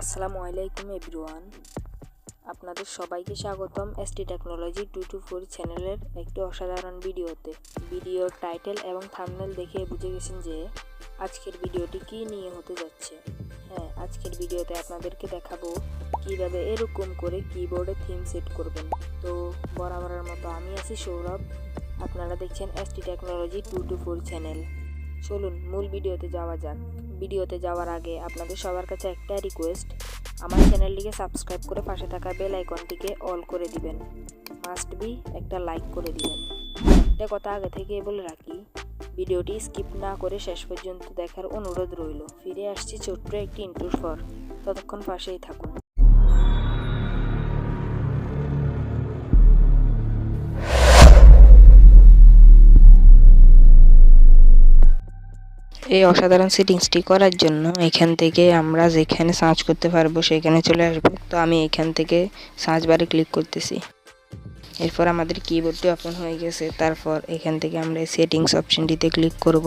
আসসালামু আলাইকুম এভরিওয়ান, আপনাদের সবাইকে স্বাগতম এসটি টেকনোলজি 224 চ্যানেলের একটি অসাধারণ ভিডিওতে। ভিডিওর টাইটেল এবং থাম্বনেল দেখে বুঝে গেছেন যে আজকের ভিডিওটি কী নিয়ে হতে যাচ্ছে। হ্যাঁ, আজকের ভিডিওতে আপনাদেরকে দেখাবো কিভাবে এরকম করে কিবোর্ডে থিম সেট করবেন। তো বরাবরের মতো আমি আছি সৌরভ, আপনারা দেখছেন এসটি টেকনোলজি 224 চ্যানেল। চলুন মূল ভিডিওতে যাওয়া যাক। ভিডিওতে যাওয়ার আগে আপনাদের সবার কাছে একটা রিকোয়েস্ট, আমার চ্যানেলটিকে সাবস্ক্রাইব করে পাশে থাকা বেল আইকনটিকে অল করে দিবেন। মাস্ট বি একটা লাইক করে দিবেন। একটা কথা আগে থেকে বলে রাখি, ভিডিওটি স্কিপ না করে শেষ পর্যন্ত দেখার অনুরোধ রইল। ফিরে আসছি ছোট্ট একটি ইন্ট্রোর পর, ততক্ষণ পাশেই থাকুন। এই অসাধারণ সেটিংসটি করার জন্য এখান থেকে আমরা যেখানে সার্চ করতে পারবো সেখানে চলে আসবো। তো আমি এখান থেকে সার্চ বারে ক্লিক করতেছি। এরপর আমাদের কিবোর্ডটি ওপেন হয়ে গেছে। তারপর এখান থেকে আমরা সেটিংস অপশনটিতে ক্লিক করব।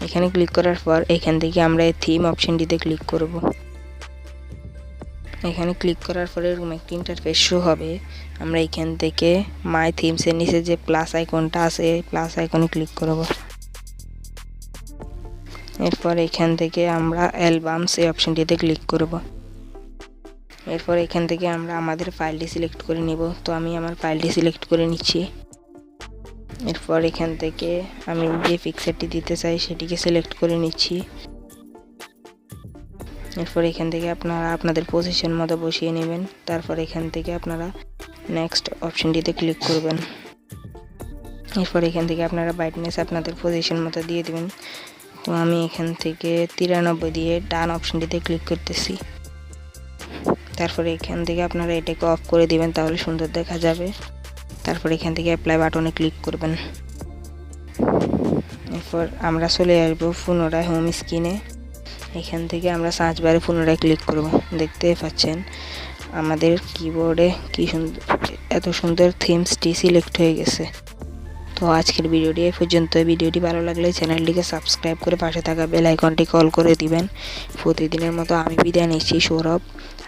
এখানে ক্লিক করার পর এখান থেকে আমরা এই থিম অপশনটিতে ক্লিক করব। এখানে ক্লিক করার পরে এরকম একটি ইন্টারফেস শো হবে। আমরা এখান থেকে মাই থিমসের নিচে যে প্লাস আইকনটা আছে প্লাস আইকনে ক্লিক করব। এরপর এখান থেকে আমরা অ্যালবামস এই অপশনটিতে ক্লিক করব। এরপর এখান থেকে আমরা আমাদের ফাইলটি সিলেক্ট করে নিব। তো আমি আমার ফাইলটি সিলেক্ট করে নিচ্ছি। এরপর এখান থেকে আমি যে পিকচারটি দিতে চাই সেটিকে সিলেক্ট করে নিচ্ছি। এরপর এখান থেকে আপনারা আপনাদের পজিশন মতো বসিয়ে নেবেন। তারপর এখান থেকে আপনারা নেক্সট অপশনটিতে ক্লিক করবেন। এরপর এখান থেকে আপনারা ব্রাইটনেস আপনাদের পজিশন মতো দিয়ে দেবেন। তো আমি এখান থেকে 93 দিয়ে ডান অপশনটিতে ক্লিক করতেছি। তারপরে এখান থেকে আপনারা এটাকে অফ করে দিবেন, তাহলে সুন্দর দেখা যাবে। তারপর এখান থেকে অ্যাপ্লাই বাটনে ক্লিক করবেন। এরপর আমরা চলে আসবো পুনরায় হোম স্ক্রিনে। এখান থেকে আমরা সার্চ বারে পুনরায় ক্লিক করব। দেখতে পাচ্ছেন আমাদের কিবোর্ডে কি সুন্দর এত সুন্দর থিমসটি সিলেক্ট হয়ে গেছে। তো আজকের ভিডিওটি এই পর্যন্ত। ভিডিওটি ভালো লাগলে চ্যানেলটিকে সাবস্ক্রাইব করে পাশে থাকা বেল আইকনটি কল করে দিবেন। প্রতিদিনের মতো আমি বিদায় নিচ্ছি সৌরভ,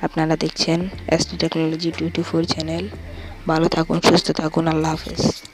আপনারা দেখছেন এসটি টেকনোলজি 224 চ্যানেল। ভালো থাকুন, সুস্থ থাকুন, আল্লাহ হাফেজ।